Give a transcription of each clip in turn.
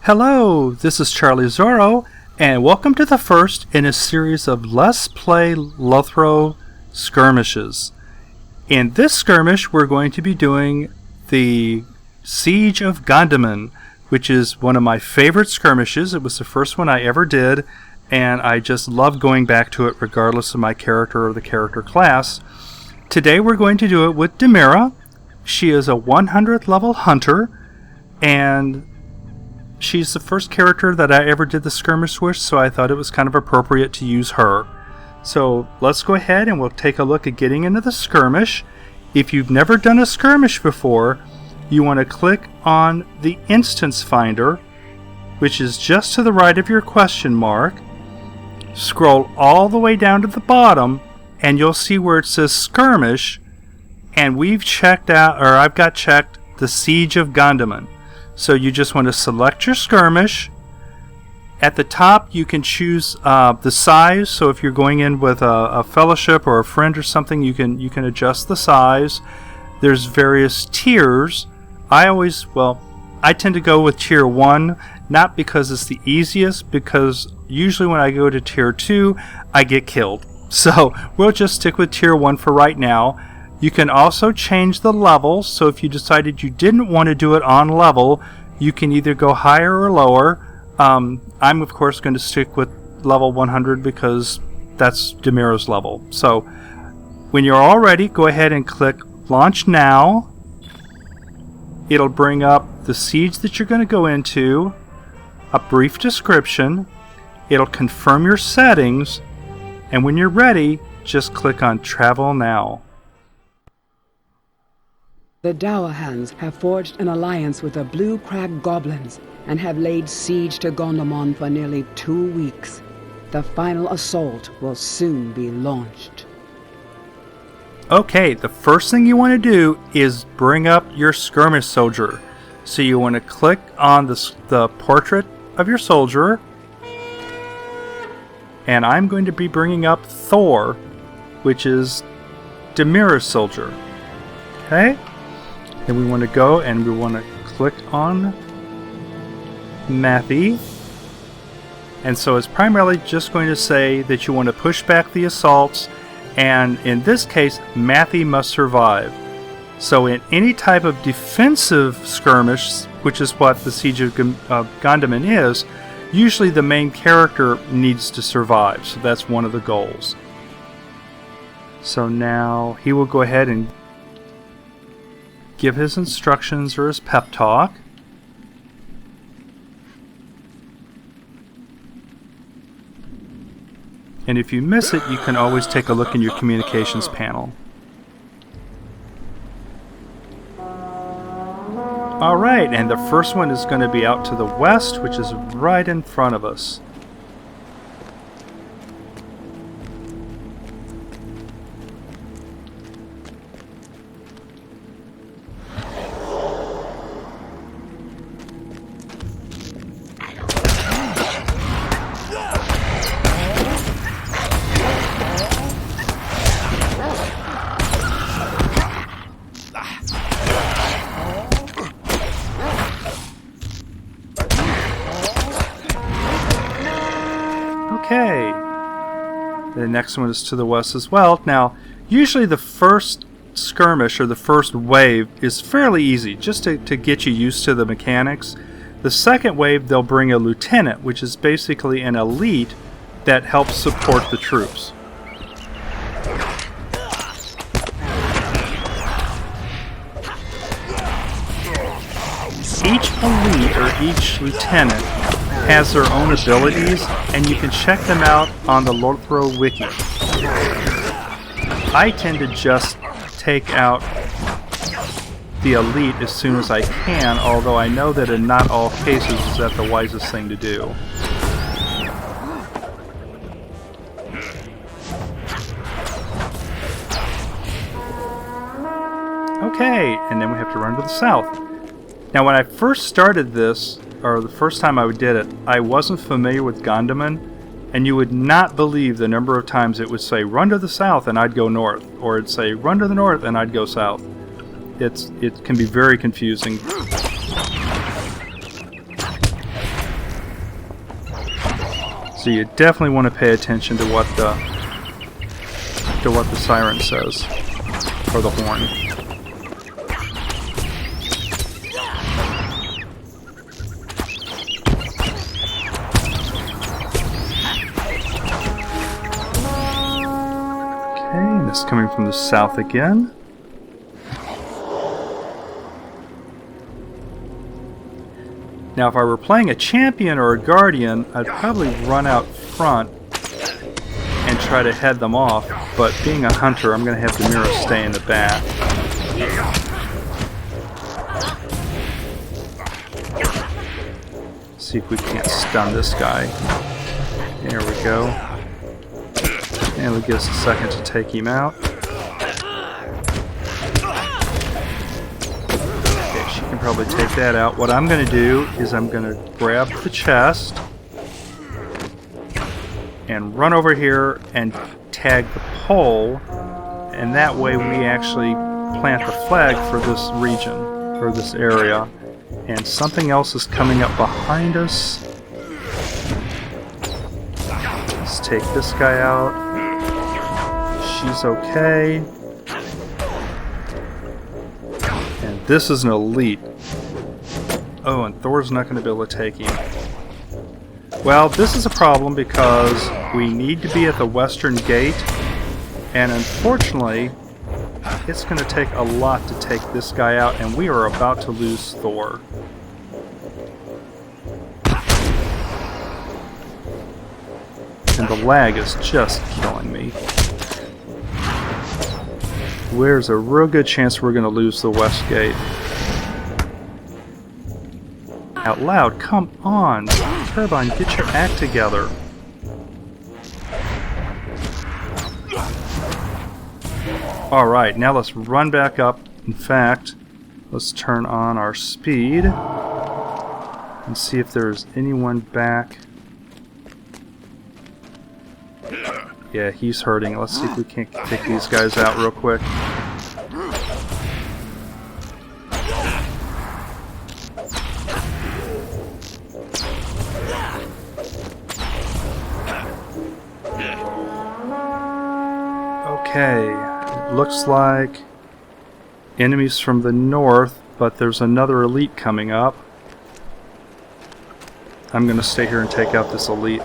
Hello, this is Charlie Zorro, and welcome to the first in a series of Let's Play LOTRO skirmishes. In this skirmish, we're going to be doing the Siege of Gondamon, which is one of my favorite skirmishes. It was the first one I ever did, and I just love going back to it regardless of my character or the character class. Today we're going to do it with Dmira. She is a 100th level hunter, and she's the first character that I ever did the skirmish with, so I thought it was kind of appropriate to use her. So let's go ahead and we'll take a look at getting into the skirmish. If you've never done a skirmish before, you want to click on the instance finder, which is just to the right of your question mark. Scroll all the way down to the bottom and you'll see where it says skirmish, and we've checked out, or I've got checked, the Siege of Gondamon. So you just want to select your skirmish. At the top you can choose the size, so if you're going in with a fellowship or a friend or something, you can adjust the size. There's various tiers. I tend to go with tier 1, not because it's the easiest, because usually when I go to tier 2 I get killed. So we'll just stick with tier 1 for right now. You can also change the level, so if you decided you didn't want to do it on level, you can either go higher or lower. I'm of course going to stick with level 100 because that's Dmira's level. So when you're all ready, go ahead and click Launch Now. It'll bring up the siege that you're going to go into, a brief description, it'll confirm your settings, and when you're ready, just click on Travel Now. The Dourhands have forged an alliance with the Blue Crag goblins and have laid siege to Gondamon for nearly 2 weeks. The final assault will soon be launched. Okay, the first thing you want to do is bring up your skirmish soldier. So you want to click on the portrait of your soldier, and I'm going to be bringing up Thor, which is Dmira's soldier. Okay? Then we want to go and we want to click on Mathi. And so it's primarily just going to say that you want to push back the assaults, and in this case, Mathi must survive. So in any type of defensive skirmish, which is what the Siege of Gondamon is, usually the main character needs to survive. So that's one of the goals. So now he will go ahead and give his instructions or his pep talk. And if you miss it, you can always take a look in your communications panel. Alright, and the first one is going to be out to the west, which is right in front of us. Okay, the next one is to the west as well. Now, usually the first skirmish or the first wave is fairly easy, just to get you used to the mechanics. The second wave, they'll bring a lieutenant, which is basically an elite that helps support the troops. Each elite or each lieutenant has their own abilities, and you can check them out on the LOTRO wiki. I tend to just take out the elite as soon as I can, although I know that in not all cases is that the wisest thing to do. Okay, and then we have to run to the south. Now when I first started this, or the first time I did it, I wasn't familiar with Gondamon, and you would not believe the number of times it would say run to the south and I'd go north, or it'd say run to the north and I'd go south. It can be very confusing. So you definitely want to pay attention to what the siren says, or the horn. Okay, and this is coming from the south again. Now, if I were playing a champion or a guardian, I'd probably run out front and try to head them off, but being a hunter, I'm going to have Dmira stay in the back. See if we can't stun this guy. There we go. And it'll give us a second to take him out. Can probably take that out. What I'm going to do is I'm going to grab the chest and run over here and tag the pole, and that way we actually plant the flag for this region, or this area. And something else is coming up behind us. Let's take this guy out. She's okay. This is an elite. Oh, and Thor's not going to be able to take him. Well, this is a problem because we need to be at the western gate, and unfortunately, it's going to take a lot to take this guy out, and we are about to lose Thor. And the lag is just killing me. There's a real good chance we're going to lose the west gate. Out loud, come on! Turbine, get your act together. Alright, now let's run back up. In fact, let's turn on our speed and see if there's anyone back. Yeah, he's hurting. Let's see if we can't take these guys out real quick. Okay, it looks like enemies from the north, but there's another elite coming up. I'm going to stay here and take out this elite.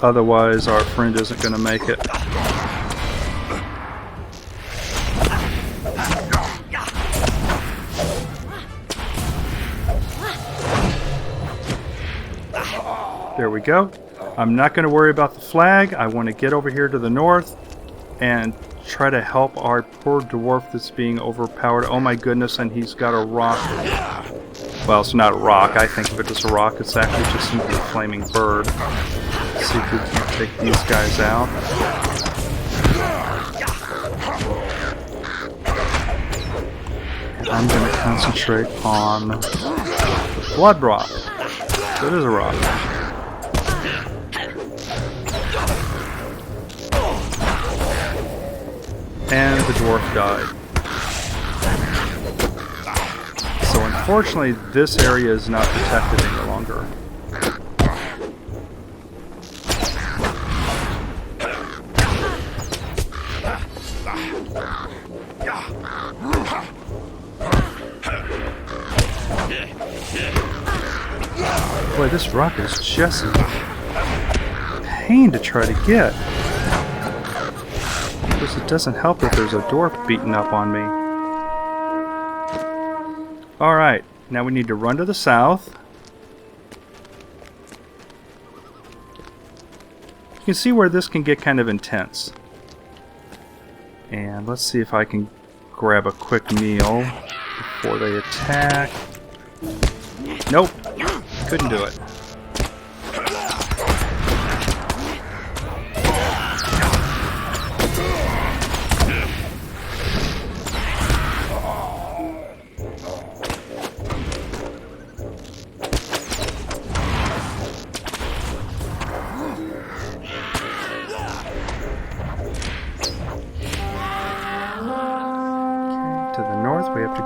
Otherwise, our friend isn't going to make it. There we go. I'm not going to worry about the flag. I want to get over here to the north and try to help our poor dwarf that's being overpowered. Oh my goodness, and he's got a rock. Well, it's not a rock. I think of it as a rock. It's actually just simply a flaming bird. Let's see if we can't take these guys out. And I'm going to concentrate on the blood rock. So it is a rock. And the dwarf died. So unfortunately, this area is not protected any longer. Boy, this rock is just a pain to try to get. Because it doesn't help that there's a dwarf beating up on me. Alright, now we need to run to the south. You can see where this can get kind of intense. And let's see if I can grab a quick meal before they attack. Nope, couldn't do it.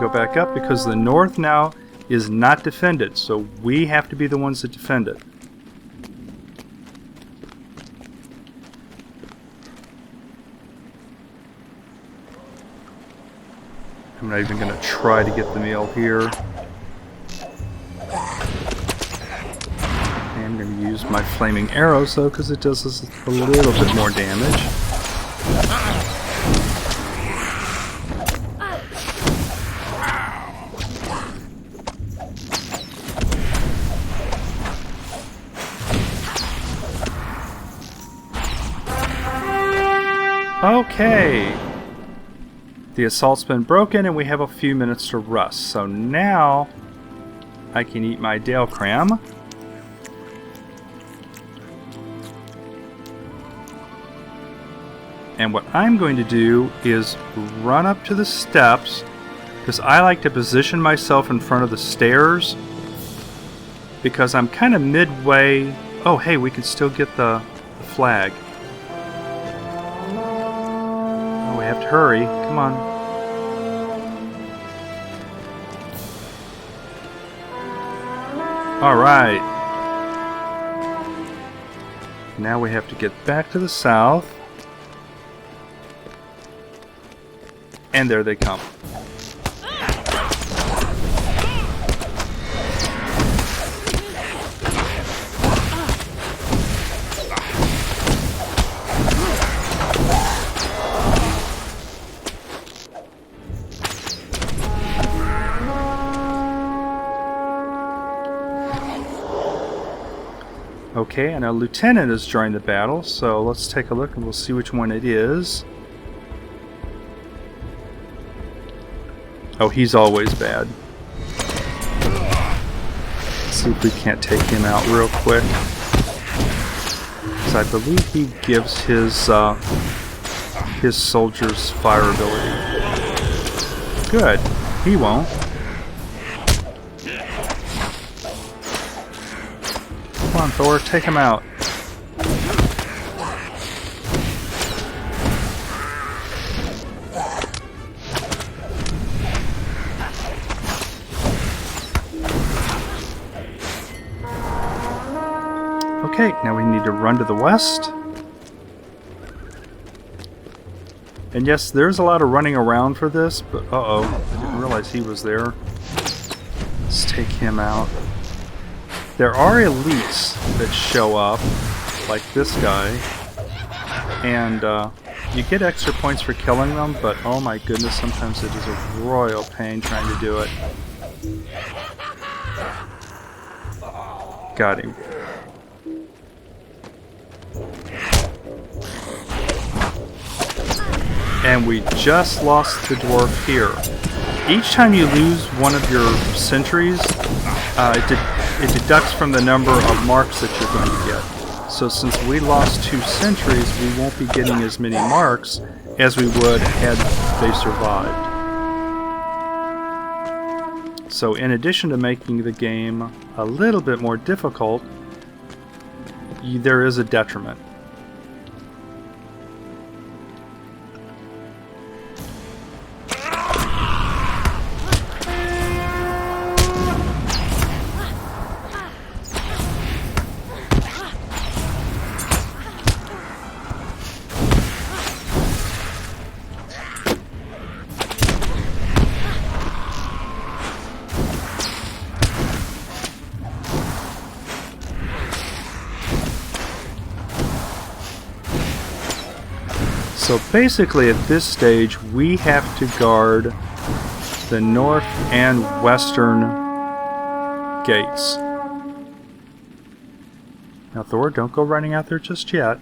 Go back up because the north now is not defended, so we have to be the ones that defend it. I'm not even going to try to get the meal here. I'm going to use my flaming arrows though, because it does us a little bit more damage. Okay. The assault's been broken and we have a few minutes to rest. So now I can eat my Dale Cram. And what I'm going to do is run up to the steps, because I like to position myself in front of the stairs, because I'm kind of midway. Oh hey, we can still get the flag. Oh, we have to hurry. Come on. Alright. Now we have to get back to the south. And there they come. Okay, and a lieutenant has joined the battle, so let's take a look and we'll see which one it is. Oh, he's always bad. Let's see if we can't take him out real quick. Because I believe he gives his soldiers fire ability. Good. He won't. Come on, Thor, take him out. Okay, now we need to run to the west. And yes, there's a lot of running around for this, but uh-oh, I didn't realize he was there. Let's take him out. There are elites that show up, like this guy, and you get extra points for killing them, but oh my goodness, sometimes it is a royal pain trying to do it. Got him. And we just lost the dwarf here. Each time you lose one of your sentries, it deducts from the number of marks that you're going to get. So since we lost 2 sentries, we won't be getting as many marks as we would had they survived. So in addition to making the game a little bit more difficult, there is a detriment. So basically at this stage we have to guard the north and western gates. Now Thor, don't go running out there just yet.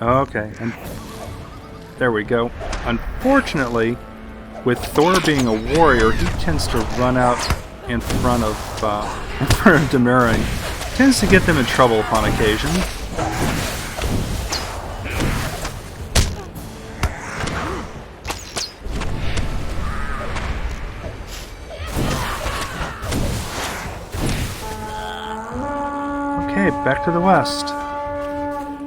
Okay, and there we go. Unfortunately, with Thor being a warrior, he tends to run out in front of Dmira. Tends to get them in trouble upon occasion. Okay, back to the west.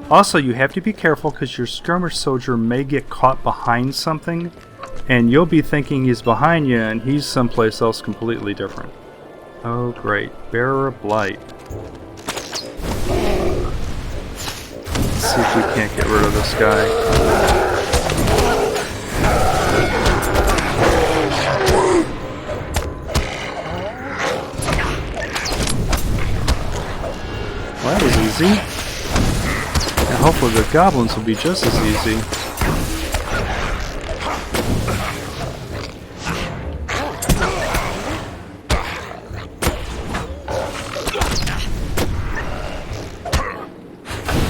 Also, you have to be careful because your skirmish soldier may get caught behind something, and you'll be thinking he's behind you and he's someplace else completely different. Oh great, Bearer of Blight. Let's see if we can't get rid of this guy. Well, that was easy. And hopefully the goblins will be just as easy.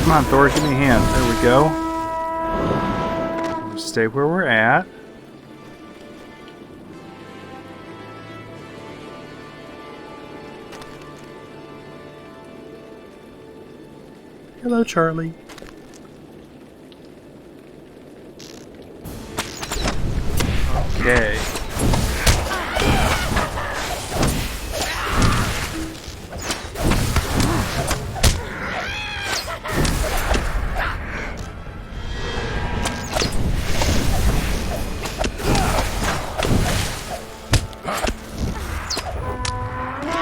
Come on, Thor, give me a hand. There we go. Stay where we're at. Hello, Charlie. Okay.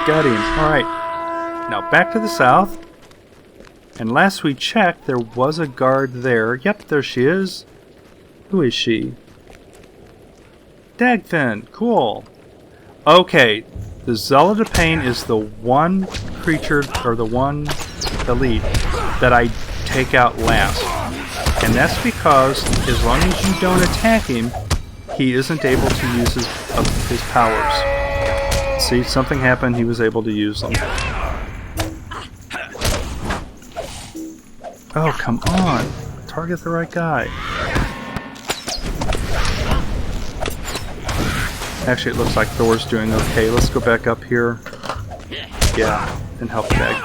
Got him. Alright. Now back to the south. And last we checked, there was a guard there. Yep, there she is. Who is she? Dagfin. Cool. Okay. The Zealot of Pain is the one creature, or the one elite, that I take out last. And that's because as long as you don't attack him, he isn't able to use his powers. See, something happened, he was able to use them. Oh, come on. Target the right guy. Actually, it looks like Thor's doing okay. Let's go back up here. Yeah, and help Dag.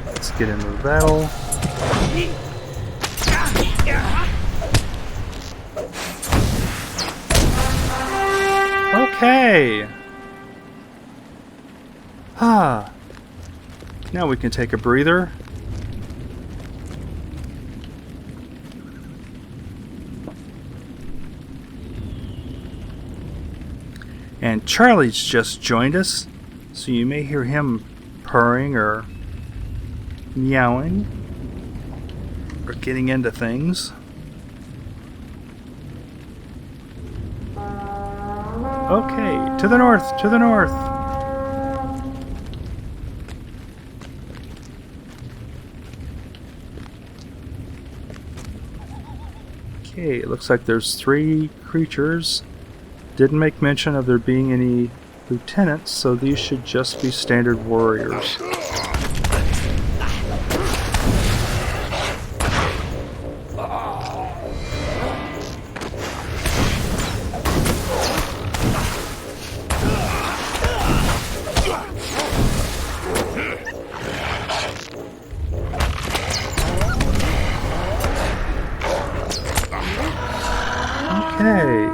Let's get into the battle. Okay. Ah. Now we can take a breather. And Charlie's just joined us, so you may hear him purring or meowing or getting into things. Okay, to the north, to the north. Okay, it looks like there's 3 creatures. Didn't make mention of there being any lieutenants, so these should just be standard warriors. Okay.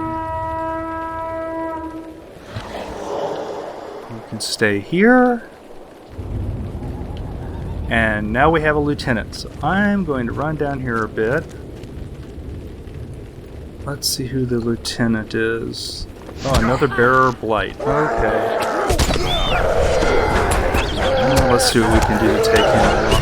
Stay here. And now we have a lieutenant. So I'm going to run down here a bit. Let's see who the lieutenant is. Oh, another bearer of blight. Okay. Let's see what we can do to take him out.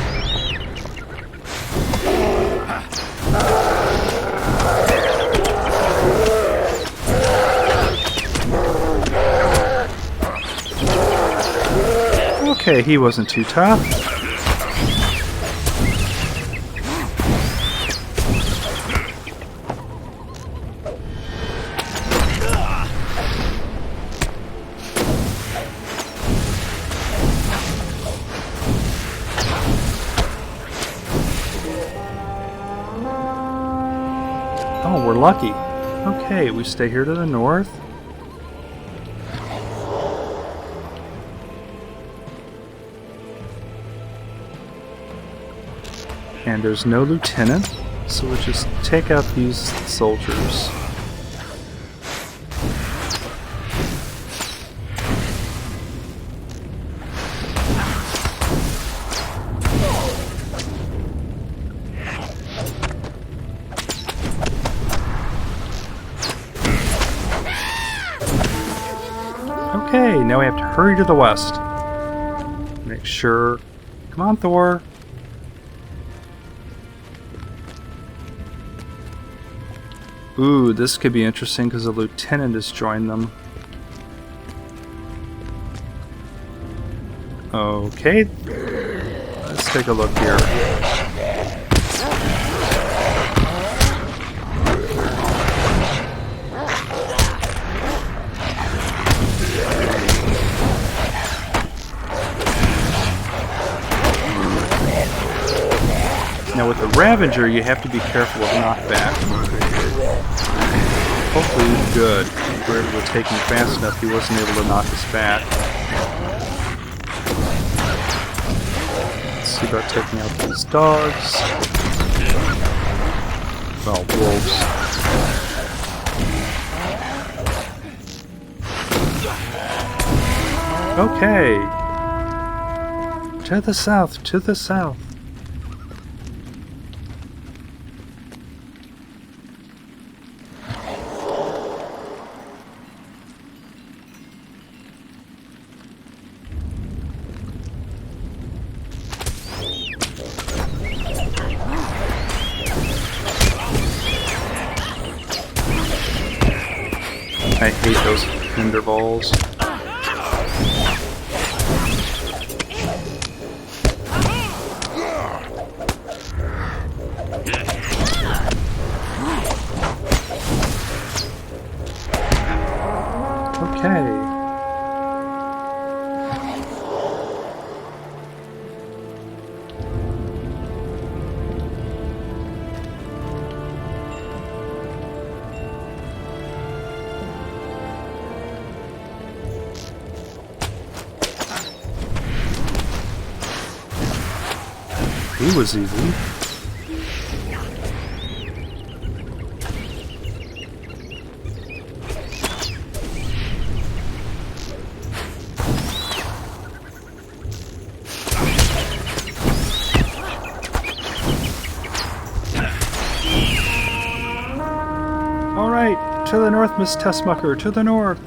Okay, he wasn't too tough. Oh, we're lucky. Okay, we stay here to the north. And there's no lieutenant, so we'll just take out these soldiers. Okay, now we have to hurry to the west. Make sure... Come on, Thor. Ooh, this could be interesting because a lieutenant has joined them. Okay, let's take a look here. Now with the Ravager, you have to be careful of knockback. Hopefully he's good. We were able to take him fast enough he wasn't able to knock us back. Let's see about taking out these dogs. Well, wolves. Okay. To the south, to the south. I hate those hinder balls. Okay. He was easy. All right, to the north, Miss Tessmucker, to the north.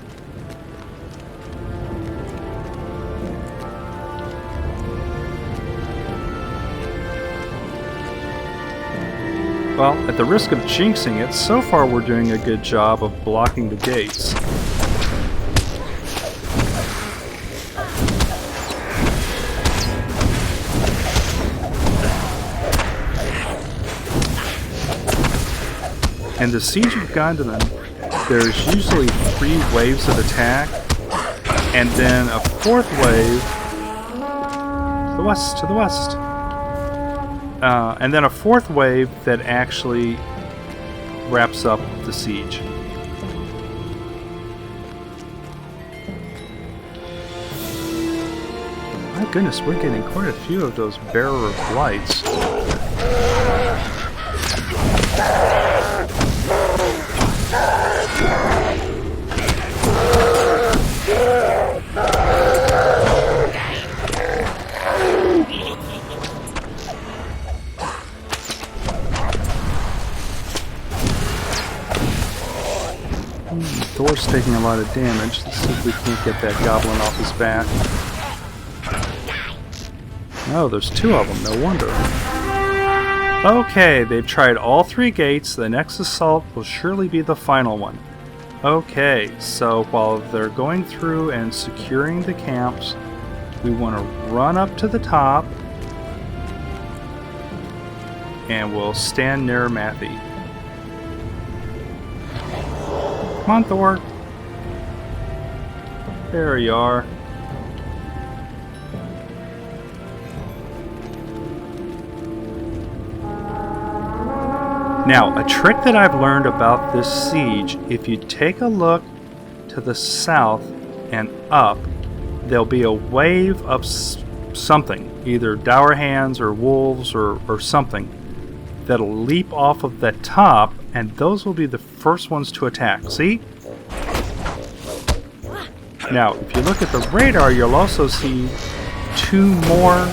Well, at the risk of jinxing it, so far we're doing a good job of blocking the gates. In the Siege of Gondamon, there's usually 3 waves of attack, and then a 4th wave to the west. And then a 4th wave that actually wraps up the siege. My goodness, we're getting quite a few of those bearer of lights. Thor's taking a lot of damage. Let's see if we can't get that goblin off his back. Oh, there's 2 of them, no wonder. Okay, they've tried all 3 gates. The next assault will surely be the final one. Okay, so while they're going through and securing the camps, we want to run up to the top and we'll stand near Mathi. Come on, Thor. There you are. Now, a trick that I've learned about this siege, if you take a look to the south and up, there'll be a wave of something, either Dourhands or wolves or something, that'll leap off of the top, and those will be the first ones to attack. See? Now, if you look at the radar, you'll also see 2 more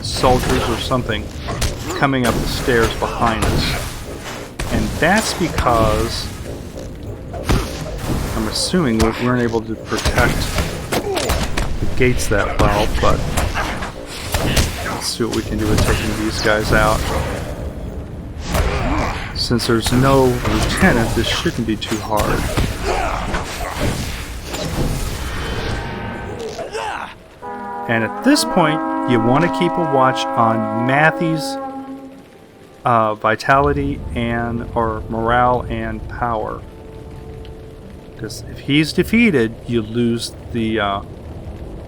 soldiers or something coming up the stairs behind us. And that's because I'm assuming we weren't able to protect the gates that well, but let's see what we can do with taking these guys out. Since there's no lieutenant, this shouldn't be too hard. And at this point, you want to keep a watch on Mathi's vitality or morale and power. Because if he's defeated, you lose the,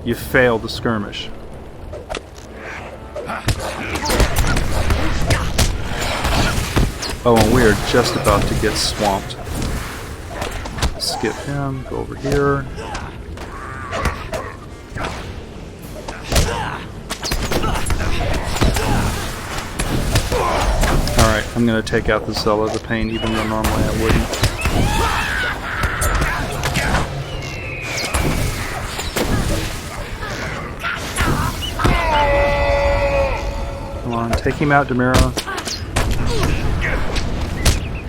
you fail the skirmish. Oh, and we are just about to get swamped. Skip him, go over here. Alright, I'm going to take out the Zeal of the Pain, even though normally I wouldn't. Come on, take him out, Dmira.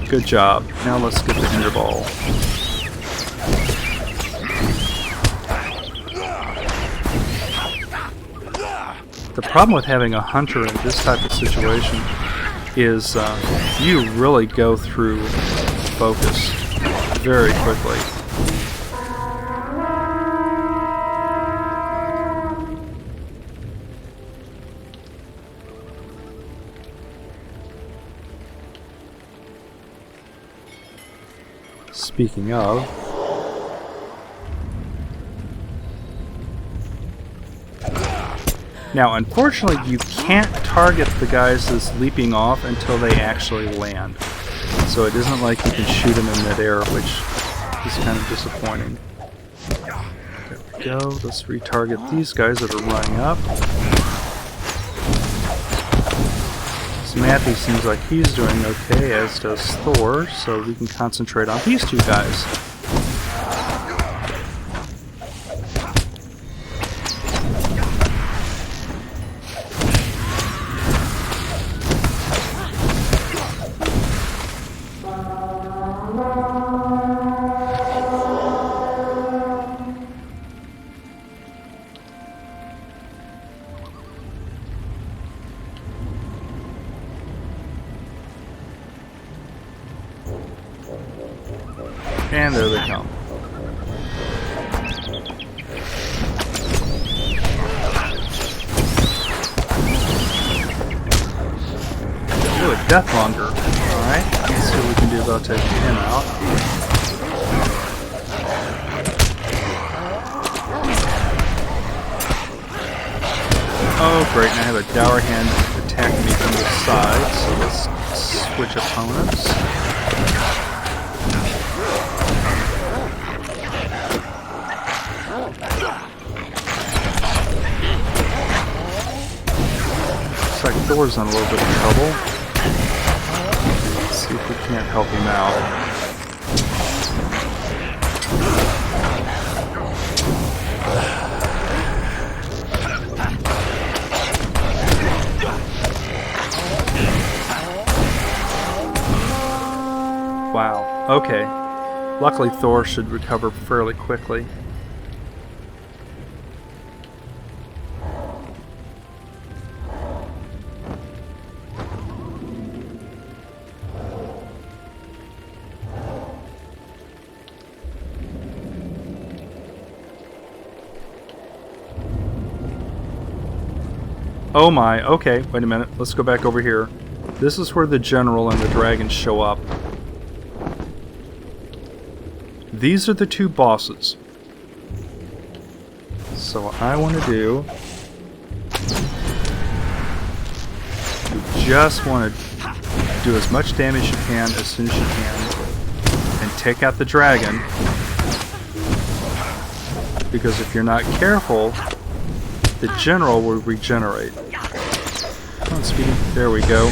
Good job. Now let's get the Ender Ball. The problem with having a hunter in this type of situation is you really go through focus very quickly. Speaking of, now unfortunately you can't target the guys that's leaping off until they actually land. So it isn't like you can shoot them in midair, which is kind of disappointing. There we go. Let's retarget these guys that are running up. Mathi seems like he's doing okay, as does Thor, so we can concentrate on these two guys. And there they come. Ooh, a Deathmonger. Alright, let's see what we can do about taking him out. Oh great, and I have a Dourhand attacking me from the side, so let's switch opponents. Looks like Thor's in a little bit of trouble. Let's see if we can't help him out. Wow, okay. Luckily Thor should recover fairly quickly. Oh my, okay, wait a minute, let's go back over here. This is where the general and the dragons show up. These are the two bosses. So what I want to do, you just want to do as much damage you can as soon as you can and take out the dragon, because if you're not careful, the general will regenerate. Come on, Speedy. There we go.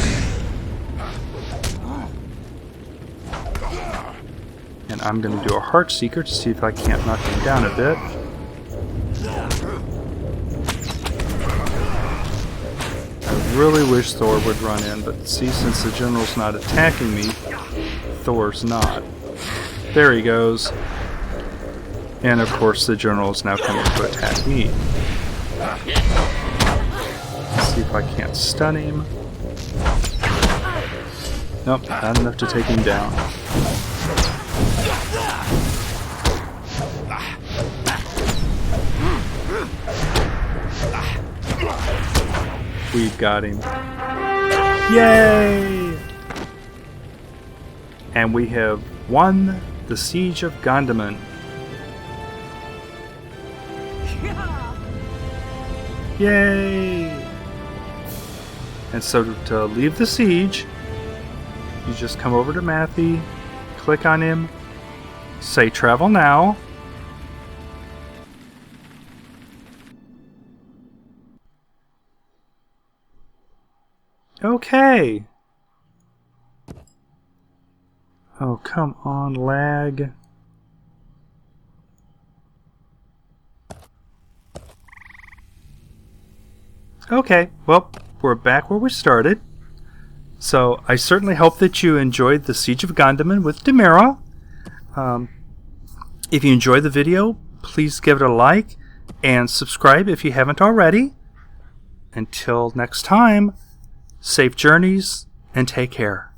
And I'm going to do a Heart Seeker to see if I can't knock him down a bit. I really wish Thor would run in, but see, since the general's not attacking me, Thor's not. There he goes. And of course the general is now coming to attack me. Let's see if I can't stun him. Nope, not enough to take him down. We've got him. Yay! And we have won the Siege of Gondamon. Yay! And so to leave the siege, you just come over to Mathi, click on him, say travel now. Okay. Oh, come on, lag. Okay, well, we're back where we started. So, I certainly hope that you enjoyed the Siege of Gondamon with Dmira. If you enjoyed the video, please give it a like and subscribe if you haven't already. Until next time, safe journeys and take care.